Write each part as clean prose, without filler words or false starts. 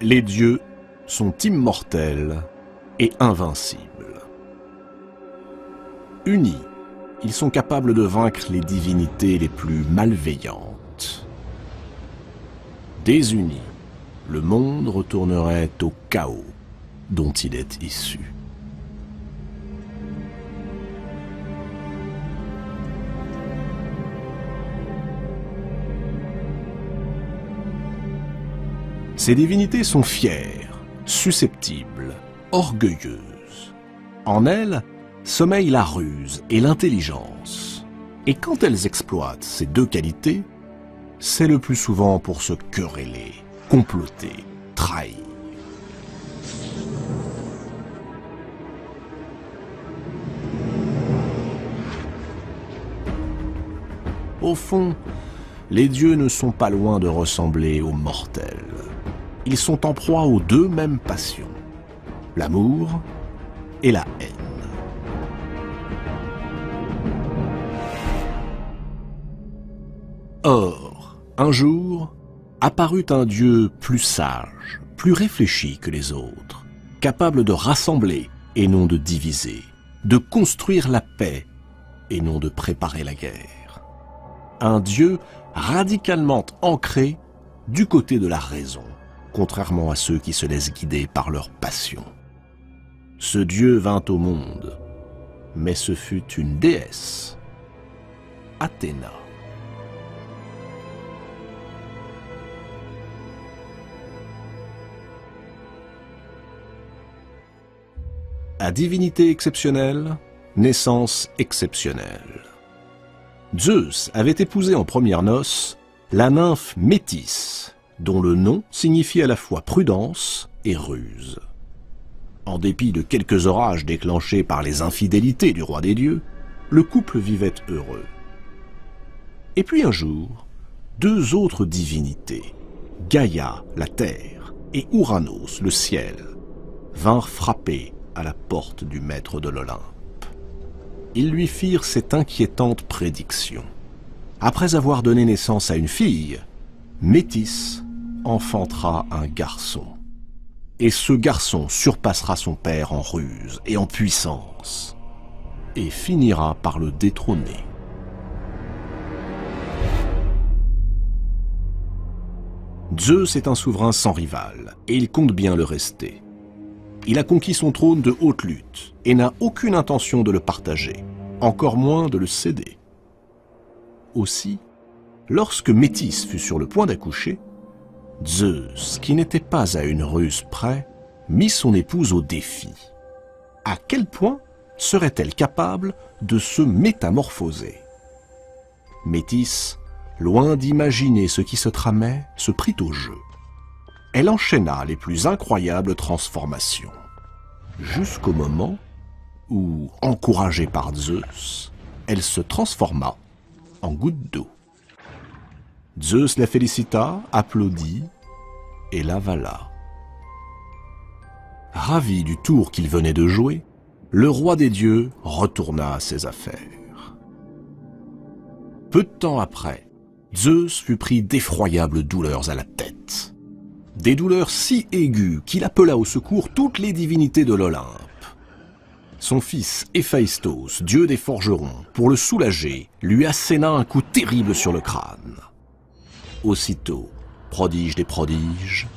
Les dieux sont immortels et invincibles. Unis, ils sont capables de vaincre les divinités les plus malveillantes. Désunis, le monde retournerait au chaos dont il est issu. Ces divinités sont fières, susceptibles, orgueilleuses. En elles, sommeillent la ruse et l'intelligence. Et quand elles exploitent ces deux qualités, c'est le plus souvent pour se quereller, comploter, trahir. Au fond, les dieux ne sont pas loin de ressembler aux mortels. Ils sont en proie aux deux mêmes passions, l'amour et la haine. Or, un jour, apparut un dieu plus sage, plus réfléchi que les autres, capable de rassembler et non de diviser, de construire la paix et non de préparer la guerre. Un dieu radicalement ancré du côté de la raison, contrairement à ceux qui se laissent guider par leur passion. Ce dieu vint au monde, mais ce fut une déesse, Athéna. À divinité exceptionnelle, naissance exceptionnelle. Zeus avait épousé en premières noces la nymphe Métis, dont le nom signifie à la fois prudence et ruse. En dépit de quelques orages déclenchés par les infidélités du roi des dieux, le couple vivait heureux. Et puis un jour, deux autres divinités, Gaïa, la terre, et Ouranos, le ciel, vinrent frapper à la porte du maître de l'Olympe. Ils lui firent cette inquiétante prédiction. Après avoir donné naissance à une fille, Métis enfantera un garçon. Et ce garçon surpassera son père en ruse et en puissance, et finira par le détrôner. Zeus est un souverain sans rival, et il compte bien le rester. Il a conquis son trône de haute lutte, et n'a aucune intention de le partager, encore moins de le céder. Aussi, lorsque Métis fut sur le point d'accoucher, Zeus, qui n'était pas à une ruse près, mit son épouse au défi. À quel point serait-elle capable de se métamorphoser? Métis, loin d'imaginer ce qui se tramait, se prit au jeu. Elle enchaîna les plus incroyables transformations, jusqu'au moment où, encouragée par Zeus, elle se transforma en goutte d'eau. Zeus la félicita, applaudit et l'avala. Ravi du tour qu'il venait de jouer, le roi des dieux retourna à ses affaires. Peu de temps après, Zeus fut pris d'effroyables douleurs à la tête. Des douleurs si aiguës qu'il appela au secours toutes les divinités de l'Olympe. Son fils Héphaïstos, dieu des forgerons, pour le soulager, lui asséna un coup terrible sur le crâne. Aussitôt, prodige des prodiges,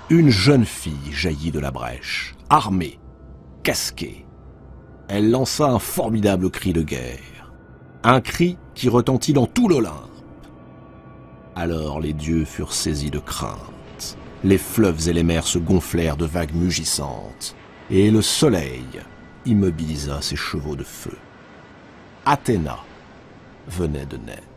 une jeune fille jaillit de la brèche, armée, casquée. Elle lança un formidable cri de guerre, un cri qui retentit dans tout l'Olympe. Alors les dieux furent saisis de crainte. Les fleuves et les mers se gonflèrent de vagues mugissantes, et le soleil immobilisa ses chevaux de feu. Athéna venait de naître.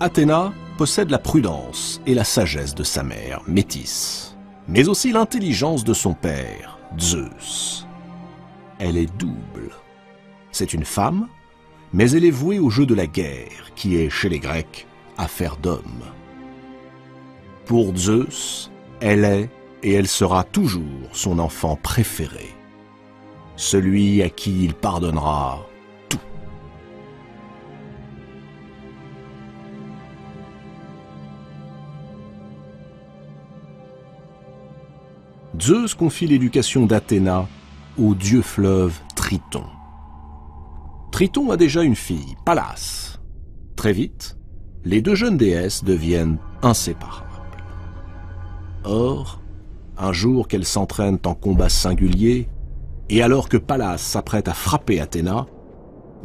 Athéna possède la prudence et la sagesse de sa mère, Métis, mais aussi l'intelligence de son père, Zeus. Elle est double. C'est une femme, mais elle est vouée au jeu de la guerre, qui est, chez les Grecs, affaire d'hommes. Pour Zeus, elle est et elle sera toujours son enfant préféré. celui à qui il pardonnera tout. Zeus confie l'éducation d'Athéna au dieu fleuve Triton. Triton a déjà une fille, Pallas. Très vite, les deux jeunes déesses deviennent inséparables. Or, un jour qu'elles s'entraînent en combat singulier, et alors que Pallas s'apprête à frapper Athéna,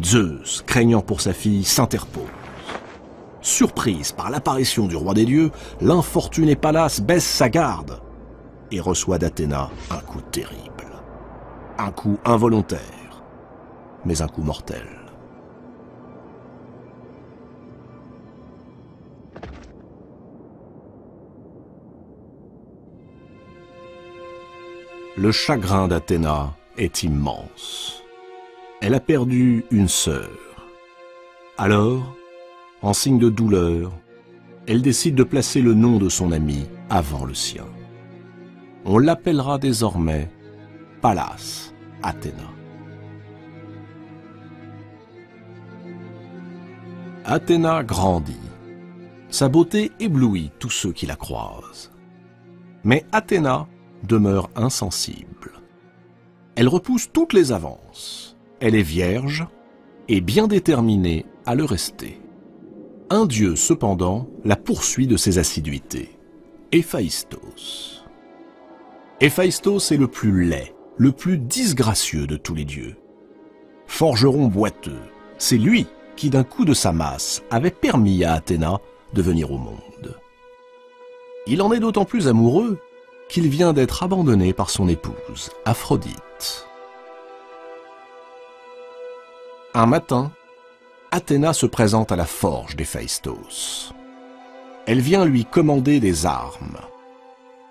Zeus, craignant pour sa fille, s'interpose. Surprise par l'apparition du roi des dieux, l'infortuné Pallas baisse sa garde et reçoit d'Athéna un coup terrible. Un coup involontaire, mais un coup mortel. Le chagrin d'Athéna est immense. Elle a perdu une sœur. Alors, en signe de douleur, elle décide de placer le nom de son ami avant le sien. On l'appellera désormais Pallas Athéna. Athéna grandit. Sa beauté éblouit tous ceux qui la croisent. Mais Athéna demeure insensible. Elle repousse toutes les avances. Elle est vierge et bien déterminée à le rester. Un dieu, cependant, la poursuit de ses assiduités. Héphaïstos. Héphaïstos est le plus laid, le plus disgracieux de tous les dieux. Forgeron boiteux, c'est lui qui, d'un coup de sa masse, avait permis à Athéna de venir au monde. Il en est d'autant plus amoureux qu'il vient d'être abandonné par son épouse, Aphrodite. Un matin, Athéna se présente à la forge d'Héphaïstos. Elle vient lui commander des armes.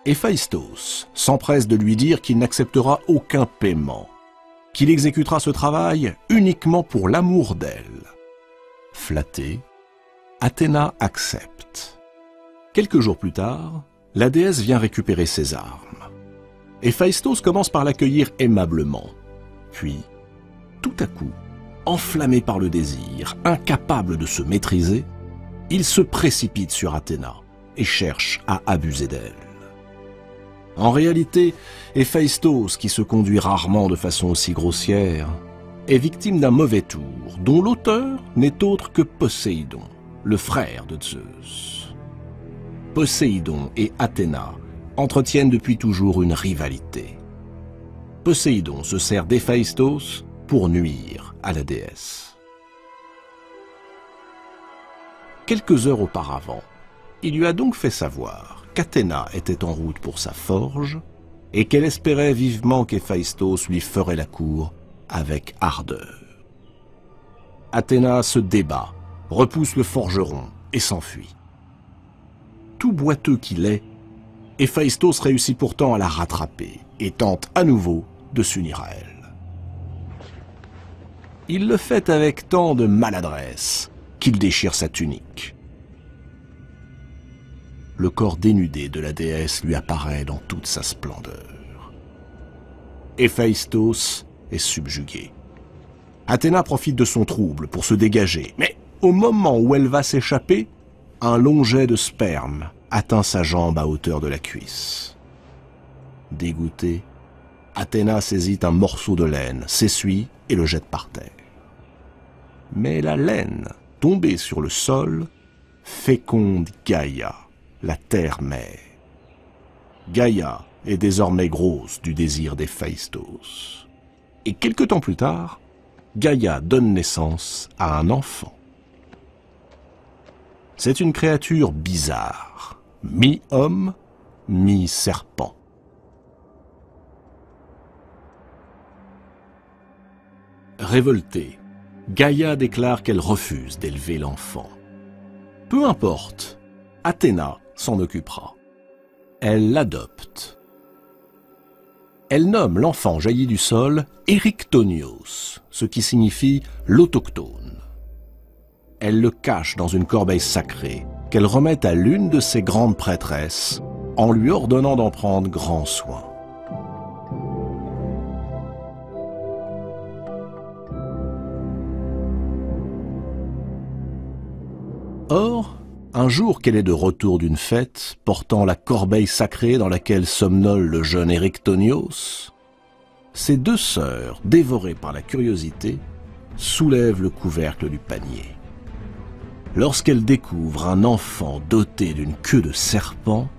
Héphaïstos s'empresse de lui dire qu'il n'acceptera aucun paiement, qu'il exécutera ce travail uniquement pour l'amour d'elle. Flattée, Athéna accepte. Quelques jours plus tard, la déesse vient récupérer ses armes. Héphaïstos commence par l'accueillir aimablement. Puis, tout à coup, enflammé par le désir, incapable de se maîtriser, il se précipite sur Athéna et cherche à abuser d'elle. En réalité, Héphaïstos, qui se conduit rarement de façon aussi grossière, est victime d'un mauvais tour, dont l'auteur n'est autre que Poséidon, le frère de Zeus. Poséidon et Athéna entretiennent depuis toujours une rivalité. Poséidon se sert d'Héphaïstos pour nuire à la déesse. Quelques heures auparavant, il lui a donc fait savoir qu'Athéna était en route pour sa forge et qu'elle espérait vivement qu'Héphaïstos lui ferait la cour avec ardeur. Athéna se débat, repousse le forgeron et s'enfuit. Tout boiteux qu'il est, Héphaïstos réussit pourtant à la rattraper et tente à nouveau de s'unir à elle. Il le fait avec tant de maladresse qu'il déchire sa tunique. Le corps dénudé de la déesse lui apparaît dans toute sa splendeur. Héphaïstos est subjugué. Athéna profite de son trouble pour se dégager, mais au moment où elle va s'échapper, un long jet de sperme atteint sa jambe à hauteur de la cuisse. Dégoûtée, Athéna saisit un morceau de laine, s'essuie et le jette par terre. Mais la laine, tombée sur le sol, féconde Gaïa, la terre-mère. Gaïa est désormais grosse du désir d'Héphaïstos. Et quelque temps plus tard, Gaïa donne naissance à un enfant. C'est une créature bizarre, mi-homme, mi-serpent. Révoltée, Gaïa déclare qu'elle refuse d'élever l'enfant. Peu importe, Athéna s'en occupera. Elle l'adopte. Elle nomme l'enfant jailli du sol Erichtonios, ce qui signifie l'autochtone. Elle le cache dans une corbeille sacrée qu'elle remet à l'une de ses grandes prêtresses en lui ordonnant d'en prendre grand soin. Or, un jour qu'elle est de retour d'une fête, portant la corbeille sacrée dans laquelle somnole le jeune Éryctonios, ses deux sœurs, dévorées par la curiosité, soulèvent le couvercle du panier. Lorsqu'elles découvrent un enfant doté d'une queue de serpent,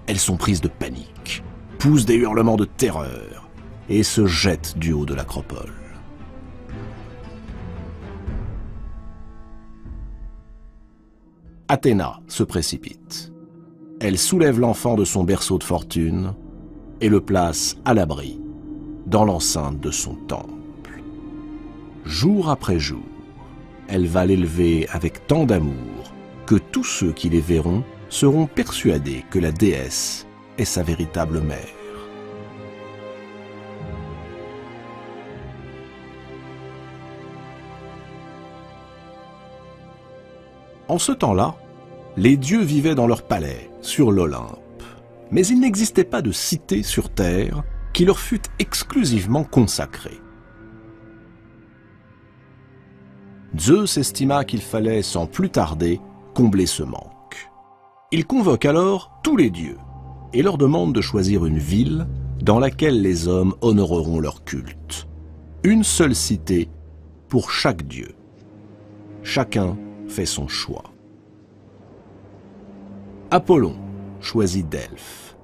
elles sont prises de panique, poussent des hurlements de terreur et se jettent du haut de l'acropole. Athéna se précipite. Elle soulève l'enfant de son berceau de fortune et le place à l'abri dans l'enceinte de son temple. Jour après jour, elle va l'élever avec tant d'amour que tous ceux qui les verront seront persuadés que la déesse est sa véritable mère. En ce temps-là, les dieux vivaient dans leur palais, sur l'Olympe. Mais il n'existait pas de cité sur terre qui leur fût exclusivement consacrée. Zeus estima qu'il fallait, sans plus tarder, combler ce manque. Il convoque alors tous les dieux et leur demande de choisir une ville dans laquelle les hommes honoreront leur culte. Une seule cité pour chaque dieu. Chacun fait son choix. Apollon choisit Delphes.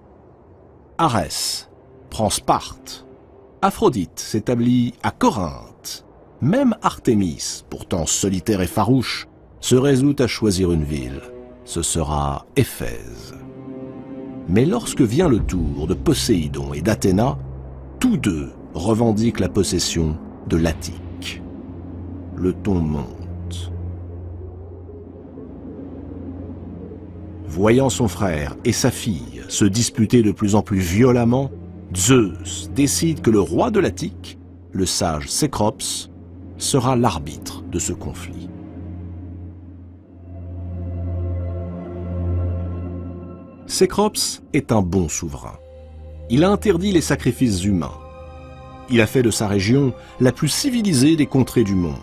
Arès prend Sparte. Aphrodite s'établit à Corinthe. Même Artémis, pourtant solitaire et farouche, se résout à choisir une ville. Ce sera Éphèse. Mais lorsque vient le tour de Poséidon et d'Athéna, tous deux revendiquent la possession de l'Attique. Le ton monte. Voyant son frère et sa fille se disputer de plus en plus violemment, Zeus décide que le roi de l'Attique, le sage Cécrops, sera l'arbitre de ce conflit. Cécrops est un bon souverain. Il a interdit les sacrifices humains. Il a fait de sa région la plus civilisée des contrées du monde.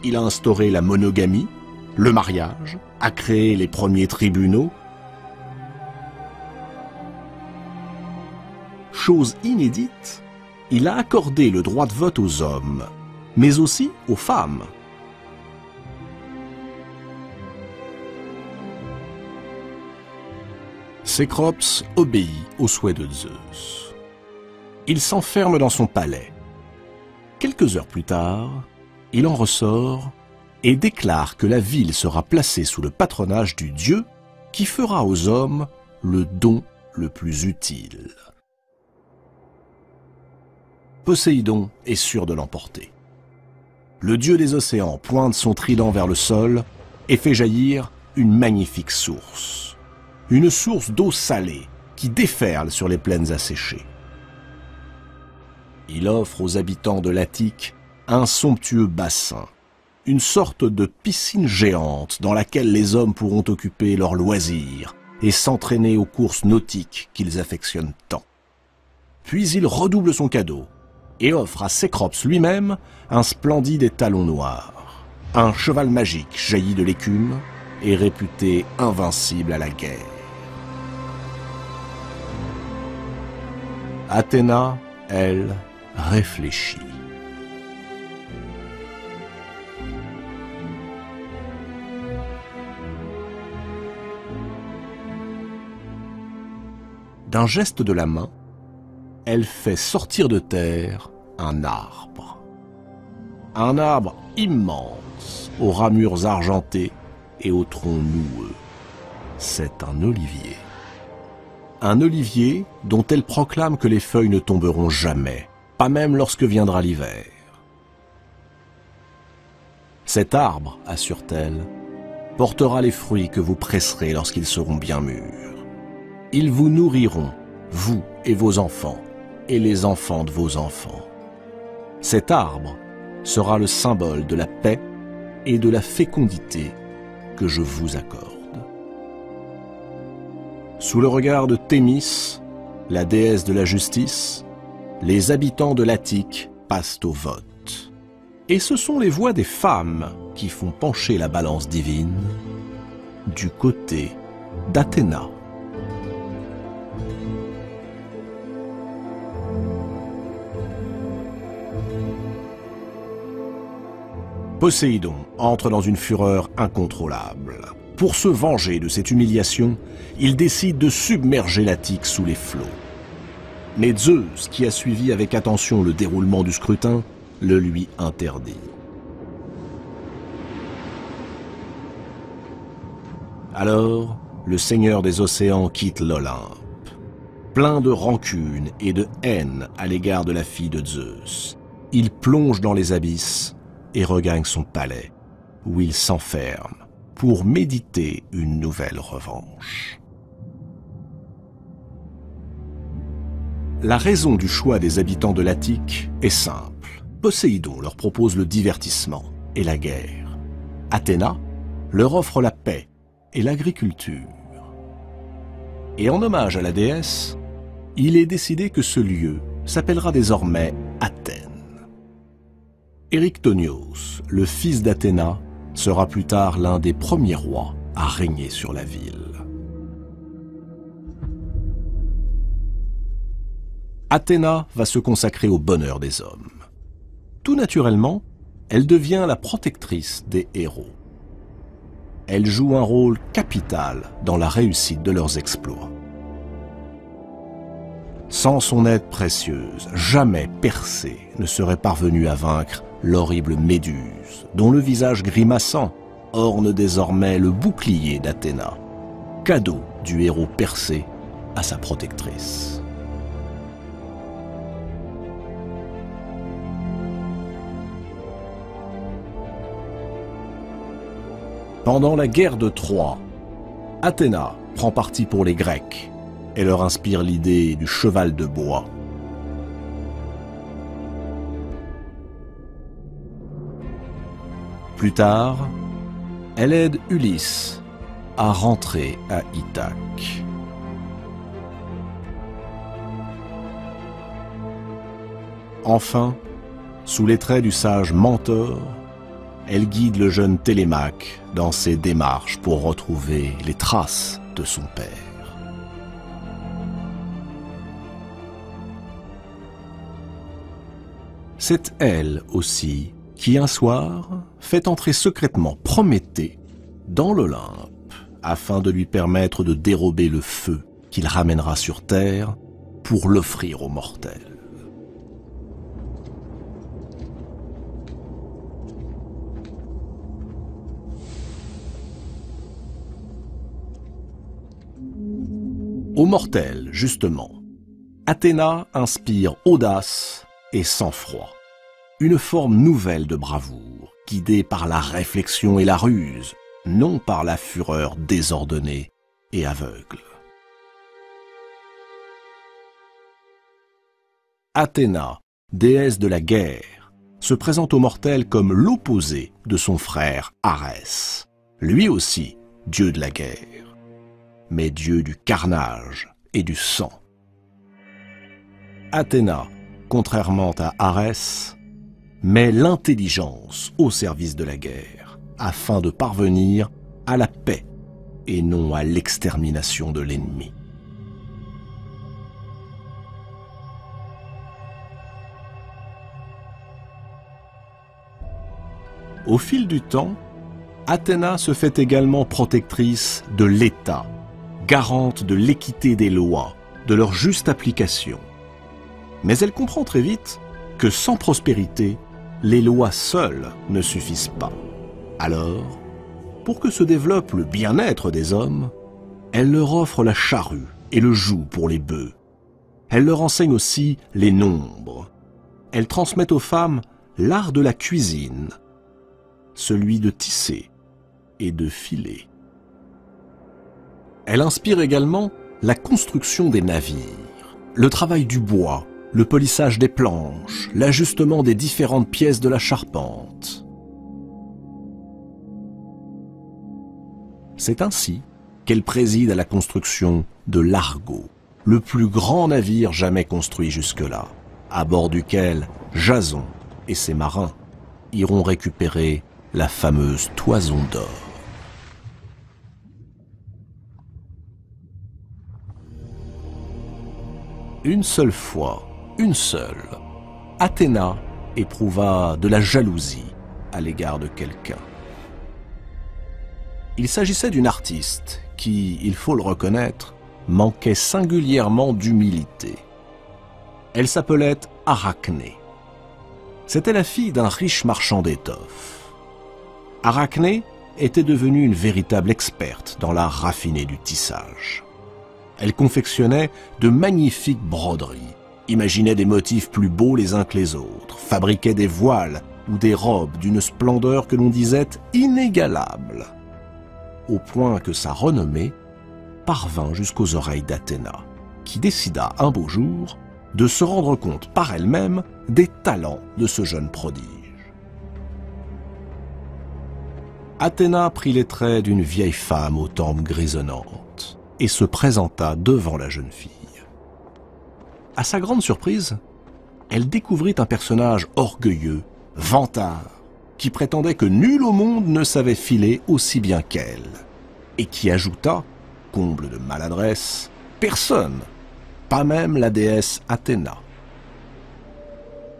Il a instauré la monogamie, le mariage, a créé les premiers tribunaux. Chose inédite, il a accordé le droit de vote aux hommes, mais aussi aux femmes. Cécrops obéit aux souhaits de Zeus. Il s'enferme dans son palais. Quelques heures plus tard, il en ressort et déclare que la ville sera placée sous le patronage du dieu qui fera aux hommes le don le plus utile. Poséidon est sûr de l'emporter. Le dieu des océans pointe son trident vers le sol et fait jaillir une magnifique source. Une source d'eau salée qui déferle sur les plaines asséchées. Il offre aux habitants de l'Attique un somptueux bassin, une sorte de piscine géante dans laquelle les hommes pourront occuper leurs loisirs et s'entraîner aux courses nautiques qu'ils affectionnent tant. Puis il redouble son cadeau et offre à Cécrops lui-même un splendide étalon noir, un cheval magique jailli de l'écume et réputé invincible à la guerre. Athéna, elle, réfléchit. D'un geste de la main, elle fait sortir de terre un arbre. Un arbre immense, aux ramures argentées et au tronc noueux. C'est un olivier. Un olivier dont elle proclame que les feuilles ne tomberont jamais, pas même lorsque viendra l'hiver. Cet arbre, assure-t-elle, portera les fruits que vous presserez lorsqu'ils seront bien mûrs. Ils vous nourriront, vous et vos enfants, et les enfants de vos enfants. Cet arbre sera le symbole de la paix et de la fécondité que je vous accorde. Sous le regard de Thémis, la déesse de la justice, les habitants de l'Attique passent au vote. Et ce sont les voix des femmes qui font pencher la balance divine du côté d'Athéna. Poséidon entre dans une fureur incontrôlable. Pour se venger de cette humiliation, il décide de submerger l'Attique sous les flots. Mais Zeus, qui a suivi avec attention le déroulement du scrutin, le lui interdit. Alors, le seigneur des océans quitte l'Olympe, plein de rancune et de haine à l'égard de la fille de Zeus. Il plonge dans les abysses et regagne son palais, où il s'enferme pour méditer une nouvelle revanche. La raison du choix des habitants de l'Attique est simple. Poséidon leur propose le divertissement et la guerre. Athéna leur offre la paix et l'agriculture. Et en hommage à la déesse, il est décidé que ce lieu s'appellera désormais Athènes. Érictonios, le fils d'Athéna, sera plus tard l'un des premiers rois à régner sur la ville. Athéna va se consacrer au bonheur des hommes. Tout naturellement, elle devient la protectrice des héros. Elle joue un rôle capital dans la réussite de leurs exploits. Sans son aide précieuse, jamais Persée ne serait parvenu à vaincre l'horrible Méduse, dont le visage grimaçant orne désormais le bouclier d'Athéna, cadeau du héros Persée à sa protectrice. Pendant la guerre de Troie, Athéna prend parti pour les Grecs et leur inspire l'idée du cheval de bois. Plus tard, elle aide Ulysse à rentrer à Ithaque. Enfin, sous les traits du sage Mentor, elle guide le jeune Télémaque dans ses démarches pour retrouver les traces de son père. C'est elle aussi qui, un soir, fait entrer secrètement Prométhée dans l'Olympe afin de lui permettre de dérober le feu qu'il ramènera sur Terre pour l'offrir aux mortels. Aux mortels, justement, Athéna inspire audace et sang-froid, une forme nouvelle de bravoure, guidée par la réflexion et la ruse, non par la fureur désordonnée et aveugle. Athéna, déesse de la guerre, se présente aux mortels comme l'opposé de son frère Arès, lui aussi dieu de la guerre, mais dieu du carnage et du sang. Athéna, contrairement à Arès, met l'intelligence au service de la guerre, afin de parvenir à la paix et non à l'extermination de l'ennemi. Au fil du temps, Athéna se fait également protectrice de l'État, garante de l'équité des lois, de leur juste application. Mais elle comprend très vite que sans prospérité, les lois seules ne suffisent pas. Alors, pour que se développe le bien-être des hommes, elle leur offre la charrue et le joug pour les bœufs. Elle leur enseigne aussi les nombres. Elle transmet aux femmes l'art de la cuisine, celui de tisser et de filer. Elle inspire également la construction des navires, le travail du bois, le polissage des planches, l'ajustement des différentes pièces de la charpente. C'est ainsi qu'elle préside à la construction de l'Argo, le plus grand navire jamais construit jusque-là, à bord duquel Jason et ses marins iront récupérer la fameuse toison d'or. Une seule fois, une seule, Athéna éprouva de la jalousie à l'égard de quelqu'un. Il s'agissait d'une artiste qui, il faut le reconnaître, manquait singulièrement d'humilité. Elle s'appelait Arachné. C'était la fille d'un riche marchand d'étoffes. Arachné était devenue une véritable experte dans l'art raffiné du tissage. Elle confectionnait de magnifiques broderies, imaginait des motifs plus beaux les uns que les autres, fabriquait des voiles ou des robes d'une splendeur que l'on disait inégalable, au point que sa renommée parvint jusqu'aux oreilles d'Athéna, qui décida un beau jour de se rendre compte par elle-même des talents de ce jeune prodige. Athéna prit les traits d'une vieille femme aux tempes grisonnantes et se présenta devant la jeune fille. À sa grande surprise, elle découvrit un personnage orgueilleux, vantard, qui prétendait que nul au monde ne savait filer aussi bien qu'elle, et qui ajouta, comble de maladresse, personne, pas même la déesse Athéna.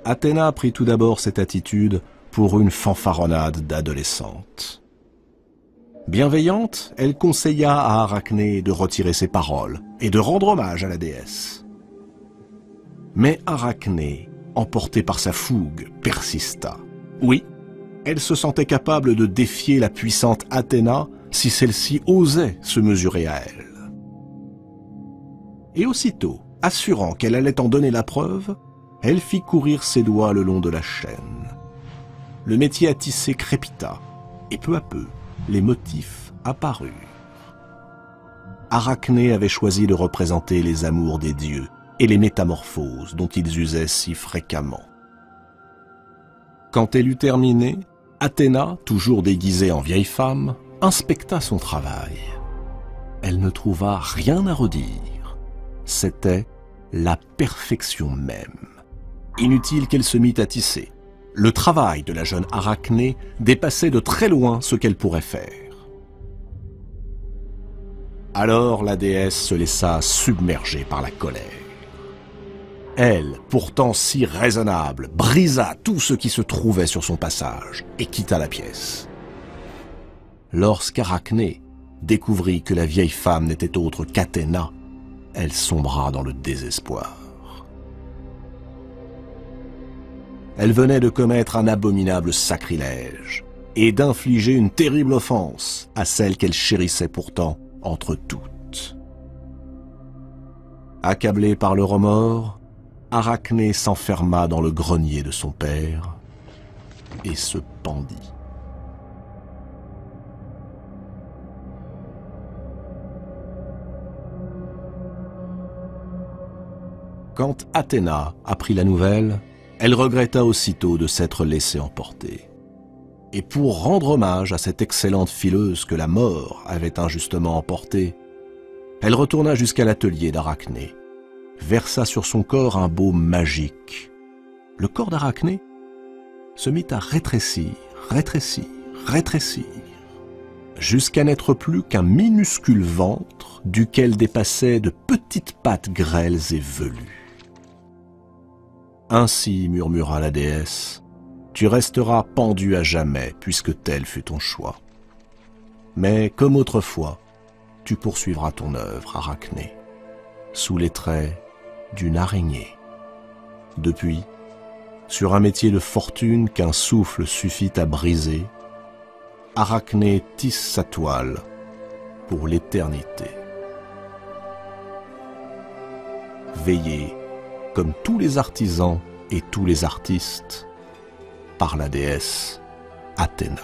Athéna prit tout d'abord cette attitude pour une fanfaronnade d'adolescente. Bienveillante, elle conseilla à Arachné de retirer ses paroles et de rendre hommage à la déesse. Mais Arachné, emportée par sa fougue, persista. Oui, elle se sentait capable de défier la puissante Athéna si celle-ci osait se mesurer à elle. Et aussitôt, assurant qu'elle allait en donner la preuve, elle fit courir ses doigts le long de la chaîne. Le métier à tisser crépita, et peu à peu, les motifs apparurent. Arachné avait choisi de représenter les amours des dieux et les métamorphoses dont ils usaient si fréquemment. Quand elle eut terminé, Athéna, toujours déguisée en vieille femme, inspecta son travail. Elle ne trouva rien à redire. C'était la perfection même. Inutile qu'elle se mît à tisser. Le travail de la jeune Arachné dépassait de très loin ce qu'elle pourrait faire. Alors la déesse se laissa submerger par la colère. Elle, pourtant si raisonnable, brisa tout ce qui se trouvait sur son passage et quitta la pièce. Lorsqu'Arachné découvrit que la vieille femme n'était autre qu'Athéna, elle sombra dans le désespoir. Elle venait de commettre un abominable sacrilège et d'infliger une terrible offense à celle qu'elle chérissait pourtant entre toutes. Accablée par le remords, Arachné s'enferma dans le grenier de son père et se pendit. Quand Athéna apprit la nouvelle, elle regretta aussitôt de s'être laissée emporter. Et pour rendre hommage à cette excellente fileuse que la mort avait injustement emportée, elle retourna jusqu'à l'atelier d'Arachné, versa sur son corps un baume magique. Le corps d'Arachné se mit à rétrécir, rétrécir, rétrécir, jusqu'à n'être plus qu'un minuscule ventre duquel dépassaient de petites pattes grêles et velues. Ainsi, murmura la déesse, tu resteras pendu à jamais, puisque tel fut ton choix. Mais, comme autrefois, tu poursuivras ton œuvre, Arachné, sous les traits d'une araignée. Depuis, sur un métier de fortune qu'un souffle suffit à briser, Arachné tisse sa toile pour l'éternité. Veillez, comme tous les artisans et tous les artistes, par la déesse Athéna.